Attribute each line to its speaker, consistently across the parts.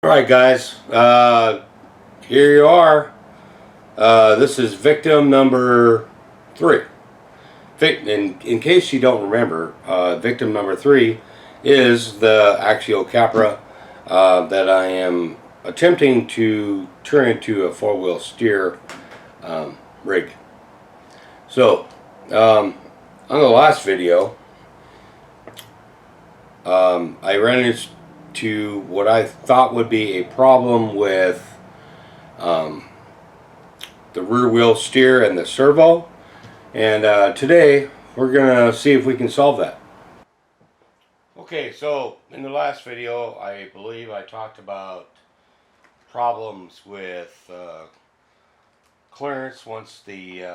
Speaker 1: Alright guys, here you are. This is victim number 3. In case you don't remember, victim number 3 is the Axial Capra that I am attempting to turn into a 4-wheel steer rig. So, on the last video, I ran into what I thought would be a problem with the rear wheel steer and the servo, and today we're gonna see if we can solve that. Okay, so in the last video I believe I talked about problems with clearance once the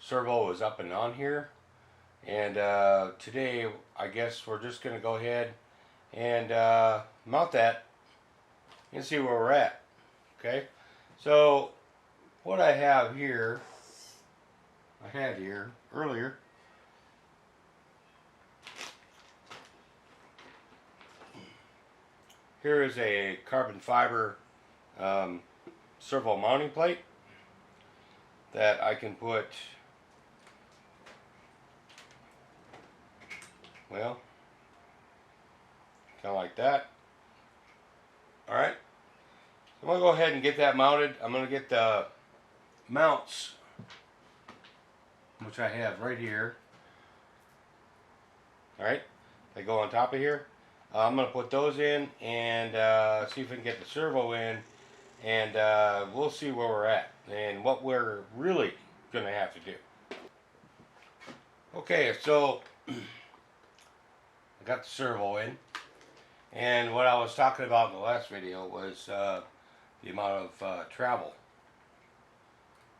Speaker 1: servo is up and on here, and today I guess we're just gonna go ahead and mount that and see where we're at. Okay, so what I have here, I had here earlier, here is a carbon fiber servo mounting plate that I can put, well, kind of like that. Alright, I'm going to go ahead and get that mounted. I'm going to get the mounts, which I have right here. Alright, they go on top of here. I'm going to put those in and see if we can get the servo in, and we'll see where we're at and what we're really going to have to do. Okay, so I got the servo in, and what I was talking about in the last video was the amount of travel.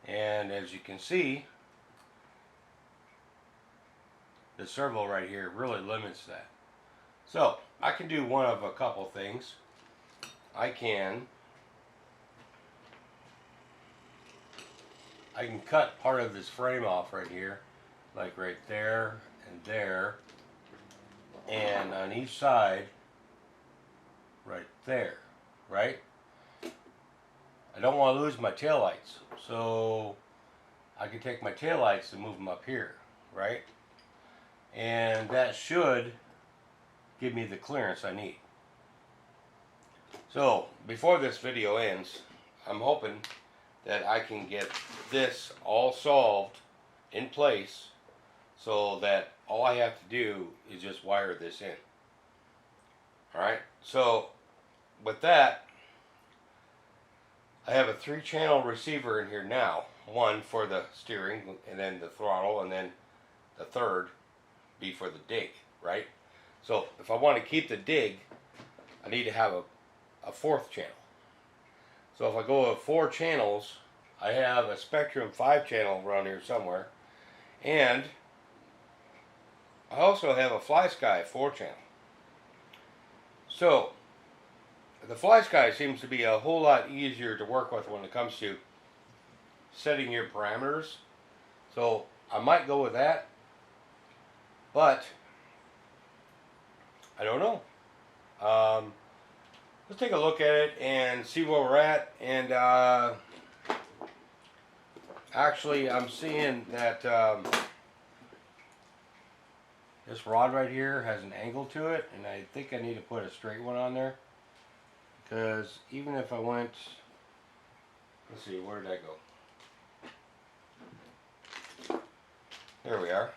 Speaker 1: And as you can see, the servo right here really limits that. So I can do one of a couple things. I can cut part of this frame off right here, like right there and there, and on each side right there, right? I don't want to lose my taillights, so I can take my taillights and move them up here, right? And that should give me the clearance I need. So before this video ends, I'm hoping that I can get this all solved in place so that all I have to do is just wire this in. Alright, so with that, I have a 3-channel receiver in here now. One for the steering, and then the throttle, and then the third be for the dig, right? So if I want to keep the dig, I need to have a 4th channel. So if I go with 4 channels, I have a Spectrum 5-channel around here somewhere, and I also have a FlySky 4-channel. So the FlySky seems to be a whole lot easier to work with when it comes to setting your parameters. So I might go with that, but I don't know. Let's take a look at it and see where we're at. And actually, I'm seeing that this rod right here has an angle to it, and I think I need to put a straight one on there, because even if I went, let's see, where did I go? There we are.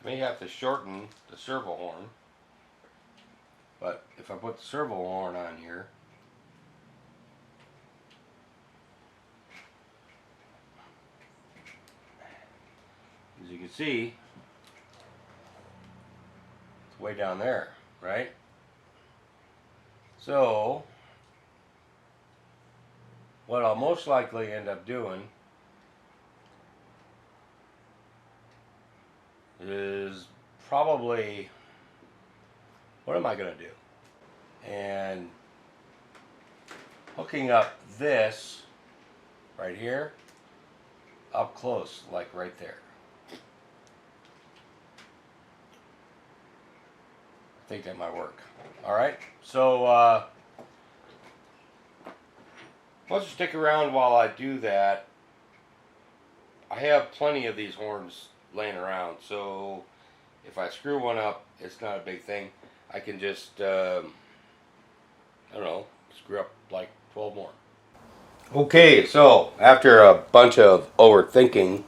Speaker 1: I may have to shorten the servo horn, but if I put the servo horn on here, as you can see, it's way down there, right? So what I'll most likely end up doing is probably, what am I going to do? And hooking up this right here up close, like right there. I think that might work. Alright, so let's stick around while I do that. I have plenty of these horns laying around, so if I screw one up, it's not a big thing. I can just, I don't know, screw up like 12 more. Okay, so after a bunch of overthinking,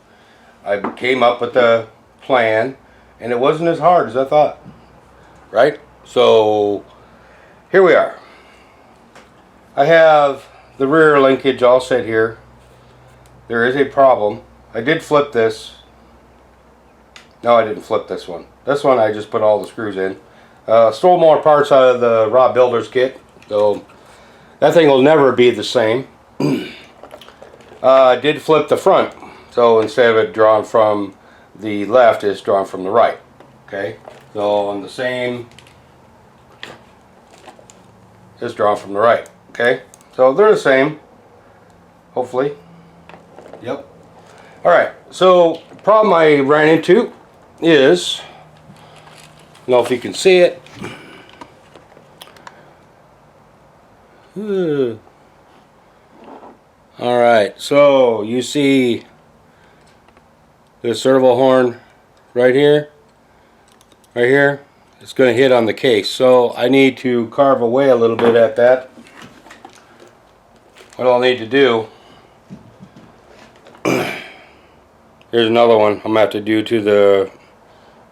Speaker 1: I came up with a plan, and it wasn't as hard as I thought, right? So here we are. I have the rear linkage all set here. There is a problem. I did flip this. No, I didn't flip this one. This one I just put all the screws in. Stole more parts out of the raw builder's kit, so that thing will never be the same. I did flip the front, so instead of it drawn from the left, it's drawn from the right. Okay, so on the same, it's drawn from the right. Okay, so they're the same, hopefully. Yep. Alright, so the problem I ran into is, I don't know if you can see it. Alright, so you see the servo horn right here. Right here. It's going to hit on the case. So I need to carve away a little bit at that. What I'll need to do, here's another one I'm going to have to do to the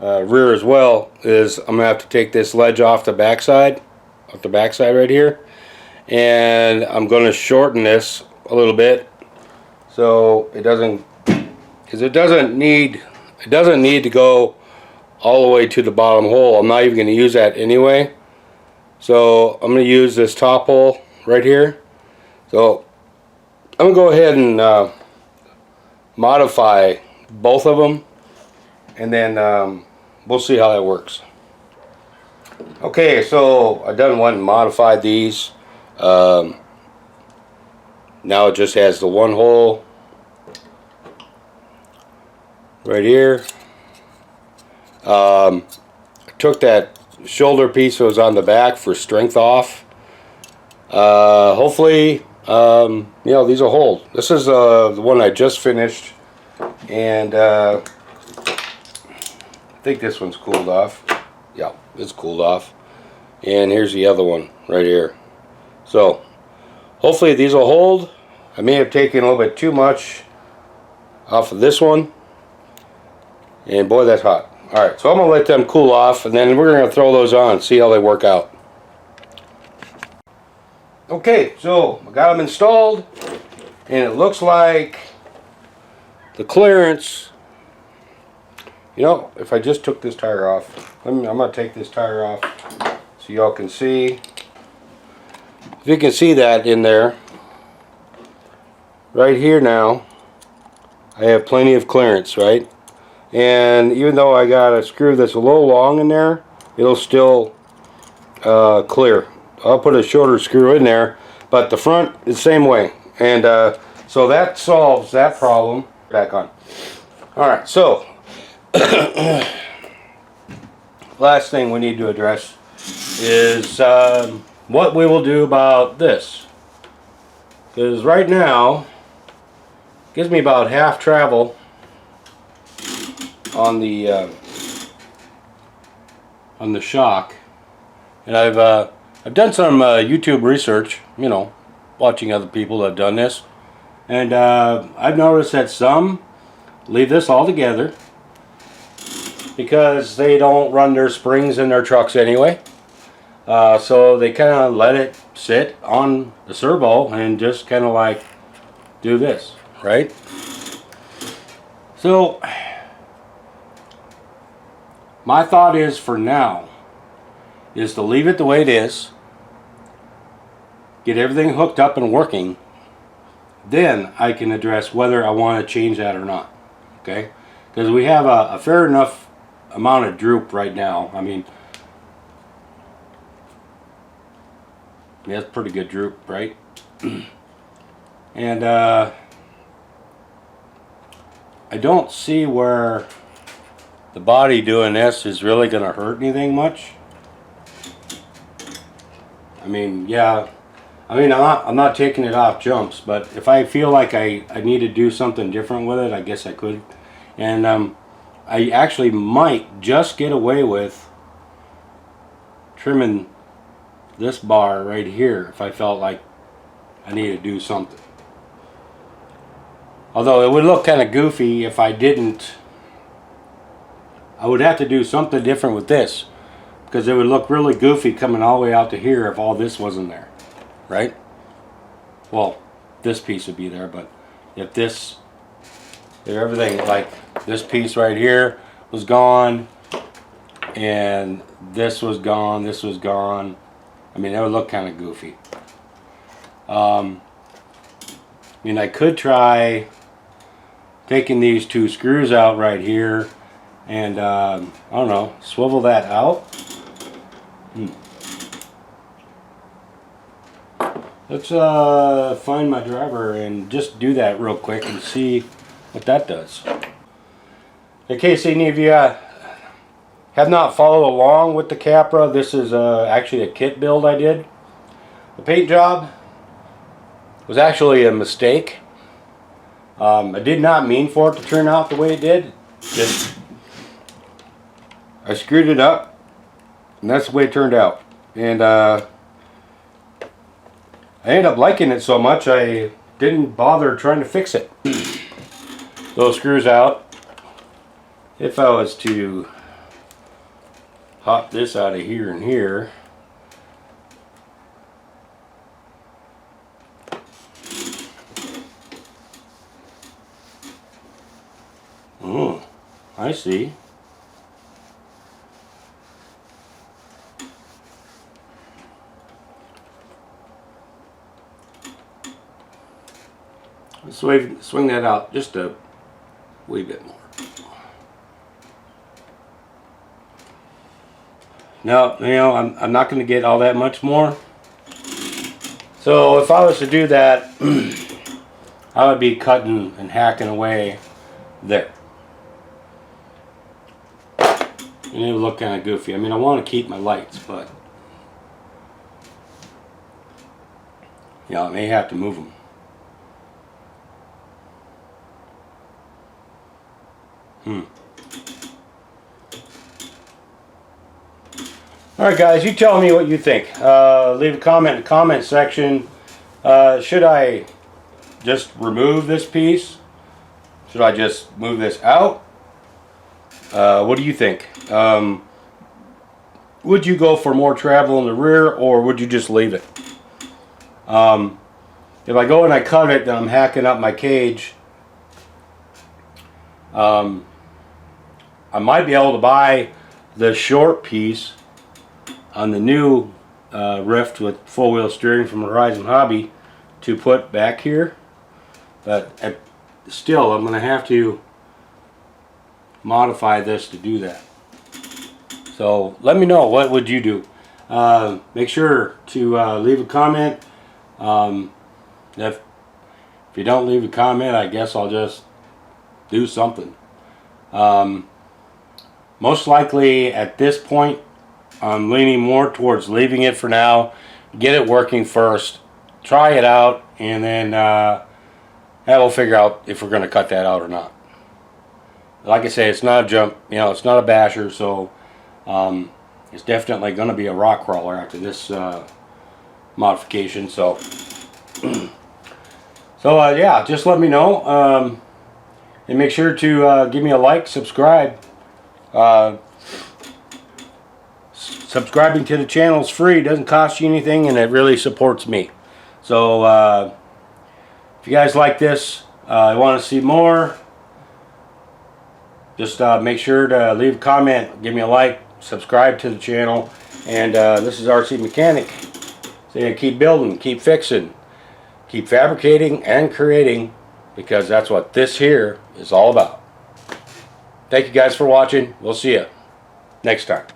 Speaker 1: rear as well, is I'm going to have to take this ledge off the backside right here, and I'm going to shorten this a little bit so it doesn't, because it doesn't need to go all the way to the bottom hole. I'm not even going to use that anyway, so I'm going to use this top hole right here. So I'm going to go ahead and modify both of them, and then we'll see how that works. Okay, so I done went and modified these. Now it just has the one hole right here. I took that shoulder piece that was on the back for strength off. Hopefully, you know, these will hold. This is the one I just finished, and I think this one's cooled off. Yeah, it's cooled off. And here's the other one right here. So hopefully these will hold. I may have taken a little bit too much off of this one, and boy, that's hot. Alright, so I'm going to let them cool off, and then we're going to throw those on and see how they work out. Okay, so I got them installed, and it looks like the clearance, you know, if I just took this tire off, I'm going to take this tire off so y'all can see. If you can see that in there, right here now, I have plenty of clearance, right? And even though I got a screw that's a little long in there, it'll still clear. I'll put a shorter screw in there, but the front is the same way. And so that solves that problem. Back on. Alright, so last thing we need to address is what we will do about this. Because right now, it gives me about half travel on the shock, and I've done some YouTube research, you know, watching other people that have done this, and I've noticed that some leave this all together because they don't run their springs in their trucks anyway, so they kind of let it sit on the servo and just kind of like do this, right? So my thought is, for now, is to leave it the way it is, get everything hooked up and working, then I can address whether I want to change that or not. Okay? Because we have a fair enough amount of droop right now. I mean, that's pretty good droop, right? And I don't see where the body doing this is really going to hurt anything much. mean, yeah. I mean, I'm not taking it off jumps, but if I feel like I need to do something different with it, I guess I could. And I actually might just get away with trimming this bar right here if I felt like I need to do something. Although it would look kind of goofy if I didn't. I would have to do something different with this, because it would look really goofy coming all the way out to here if all this wasn't there, right? Well, this piece would be there, but if everything, like this piece right here was gone, and this was gone, this was gone, I mean, it would look kind of goofy. I mean, I could try taking these two screws out right here and I don't know, swivel that out. Let's find my driver and just do that real quick and see what that does. In case any of you have not followed along with the Capra, this is actually a kit build I did. The paint job was actually a mistake. I did not mean for it to turn out the way it did. Just I screwed it up, and that's the way it turned out. And I ended up liking it so much I didn't bother trying to fix it. Those screws out. If I was to hop this out of here and here, oh, I see. Let's swing that out just a wee bit more. No, you know, I'm not going to get all that much more. So if I was to do that, I would be cutting and hacking away there. And it would look kind of goofy. I mean, I want to keep my lights, but yeah, I may have to move them. Alright guys, you tell me what you think. Leave a comment in the comment section. Should I just remove this piece? Should I just move this out? What do you think? Would you go for more travel in the rear, or would you just leave it? If I go and I cut it, then I'm hacking up my cage. I might be able to buy the short piece on the new Rift with four-wheel steering from Horizon Hobby to put back here, but still I'm going to have to modify this to do that. So let me know, what would you do? Make sure to leave a comment. If you don't leave a comment, I guess I'll just do something. Most likely at this point I'm leaning more towards leaving it for now, get it working first, try it out, and then we'll figure out if we're going to cut that out or not. Like I say, it's not a jump, you know, it's not a basher, so it's definitely going to be a rock crawler after this modification. So yeah, just let me know, and make sure to give me a like, subscribe. Subscribing to the channel is free, doesn't cost you anything, and it really supports me. So if you guys like this, want to see more, just make sure to leave a comment, give me a like, subscribe to the channel. And this is RC Mechanic saying keep building, keep fixing, keep fabricating and creating, because that's what this here is all about. Thank you guys for watching. We'll see you next time.